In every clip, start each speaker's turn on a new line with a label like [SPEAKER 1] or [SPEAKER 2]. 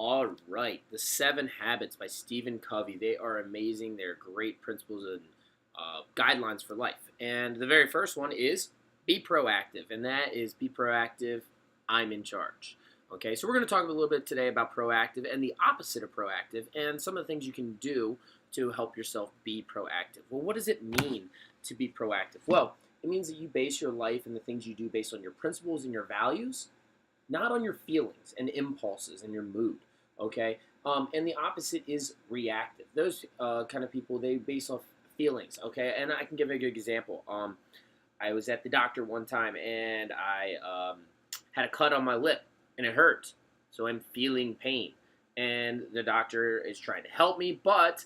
[SPEAKER 1] All right, The Seven Habits by Stephen Covey. They are amazing. They're great principles and guidelines for life. And the very first one is be proactive, and that is be proactive. I'm in charge. Okay, so we're going to talk a little bit today about proactive and the opposite of proactive, and some of the things you can do to help yourself be proactive. Well, what does it mean to be proactive? Well, it means that you base your life and the things you do based on your principles and your values, not on your feelings and impulses and your mood. Okay, and the opposite is reactive. Those kind of people, they base off feelings. Okay, and I can give a good example. I was at the doctor one time and I had a cut on my lip and it hurt, so I'm feeling pain. And the doctor is trying to help me, but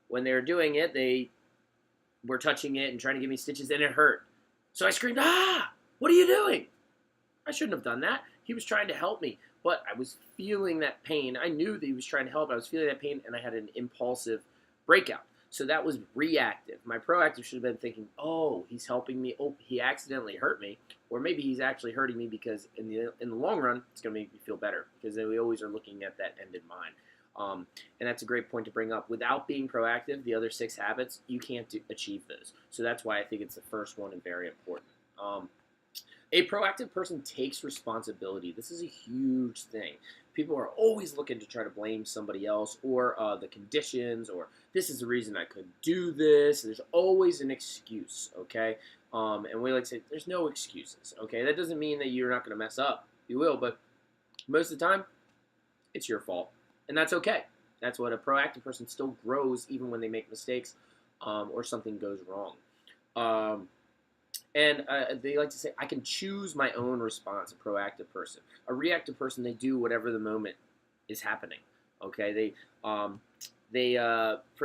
[SPEAKER 1] when they were doing it, they were touching it and trying to give me stitches, and it hurt. So I screamed, "Ah! What are you doing?" I shouldn't have done that. He was trying to help me, but I was feeling that pain. I knew that he was trying to help. I was feeling that pain, and I had an impulsive breakout. So that was reactive. My proactive should have been thinking, oh, he's helping me. Oh, he accidentally hurt me. Or maybe he's actually hurting me because in the long run, it's going to make me feel better. Because we always are looking at that end in mind. And that's a great point to bring up. Without being proactive, the other 6 habits, you can't achieve those. So that's why I think it's the first one and very important. A proactive person takes responsibility. This is a huge thing. People are always looking to try to blame somebody else or the conditions, or this is the reason I couldn't do this. There's always an excuse, okay? And we like to say there's no excuses, okay? That doesn't mean that you're not going to mess up. You will, but most of the time, it's your fault. And that's okay. That's what a proactive person still grows even when they make mistakes or something goes wrong. And they like to say, I can choose my own response, a proactive person. A reactive person, they do whatever the moment is happening. Okay, for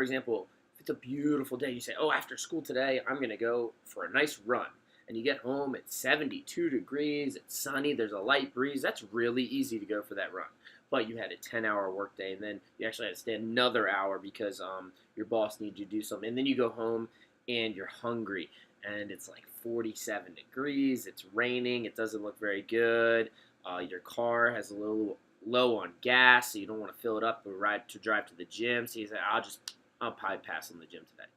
[SPEAKER 1] example, if it's a beautiful day, you say, oh, after school today, I'm going to go for a nice run. And you get home, it's 72 degrees, it's sunny, there's a light breeze. That's really easy to go for that run. But you had a 10-hour workday, and then you actually had to stay another hour because your boss needs you to do something. And then you go home, and you're hungry. And it's like 47 degrees, it's raining, it doesn't look very good, your car has a little low on gas, so you don't want to fill it up to drive to the gym, so you say, I'll probably pass on the gym today.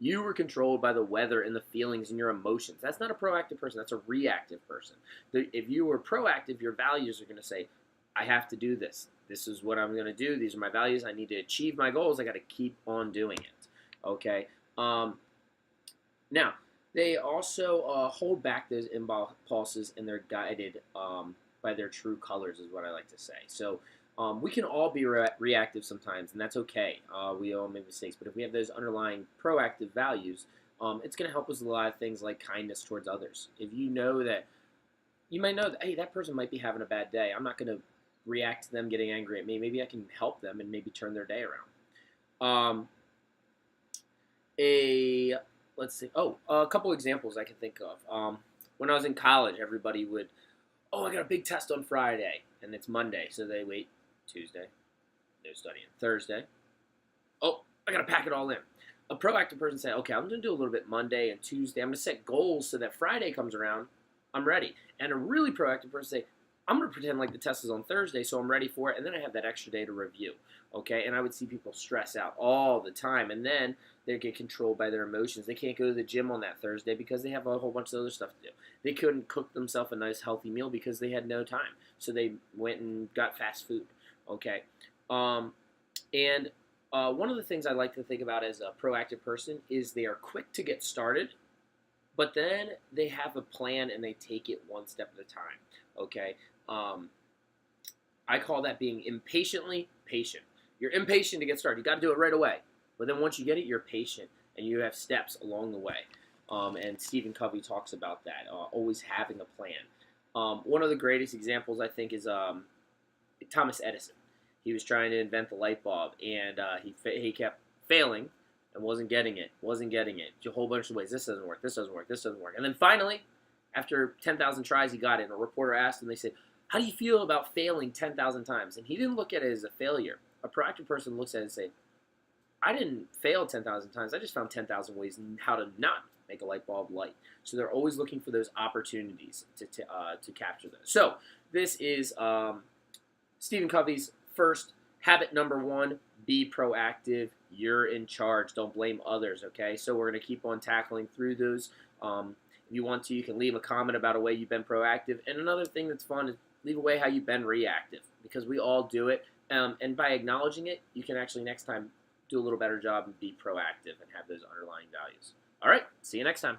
[SPEAKER 1] You were controlled by the weather and the feelings and your emotions. That's not a proactive person, that's a reactive person. If you were proactive, your values are going to say, I have to do this. This is what I'm going to do. These are my values. I need to achieve my goals. I got to keep on doing it. Okay? Now, they also hold back those impulses, and they're guided by their true colors, is what I like to say. So we can all be reactive sometimes, and that's okay. We all make mistakes, but if we have those underlying proactive values, it's going to help us with a lot of things like kindness towards others. If you know that, you might know that, hey, that person might be having a bad day. I'm not going to react to them getting angry at me. Maybe I can help them and maybe turn their day around. Let's see. Oh, a couple examples I can think of. When I was in college, everybody would, oh, I got a big test on Friday, and it's Monday, so they wait Tuesday, no studying. Thursday, oh, I got to pack it all in. A proactive person say, okay, I'm going to do a little bit Monday and Tuesday. I'm going to set goals so that Friday comes around, I'm ready. And a really proactive person say, I'm going to pretend like the test is on Thursday, so I'm ready for it, and then I have that extra day to review, okay? And I would see people stress out all the time, and then they get controlled by their emotions. They can't go to the gym on that Thursday because they have a whole bunch of other stuff to do. They couldn't cook themselves a nice, healthy meal because they had no time, so they went and got fast food, okay? One of the things I like to think about as a proactive person is they are quick to get started, but then they have a plan and they take it one step at a time, okay? I call that being impatiently patient. You're impatient to get started. You got to do it right away. But then once you get it, you're patient, and you have steps along the way. And Stephen Covey talks about that, always having a plan. One of the greatest examples, I think, is Thomas Edison. He was trying to invent the light bulb, and he kept failing and wasn't getting it. A whole bunch of ways. This doesn't work. This doesn't work. This doesn't work. And then finally, after 10,000 tries, he got it. And a reporter asked him, they said, how do you feel about failing 10,000 times? And he didn't look at it as a failure. A proactive person looks at it and says, I didn't fail 10,000 times. I just found 10,000 ways how to not make a light bulb light. So they're always looking for those opportunities to capture those. So this is Stephen Covey's first Habit number 1, be proactive. You're in charge. Don't blame others, okay? So we're going to keep on tackling through those. If you want to, you can leave a comment about a way you've been proactive. And another thing that's fun is leave a way how you've been reactive, because we all do it. And by acknowledging it, you can actually next time do a little better job and be proactive and have those underlying values. All right, see you next time.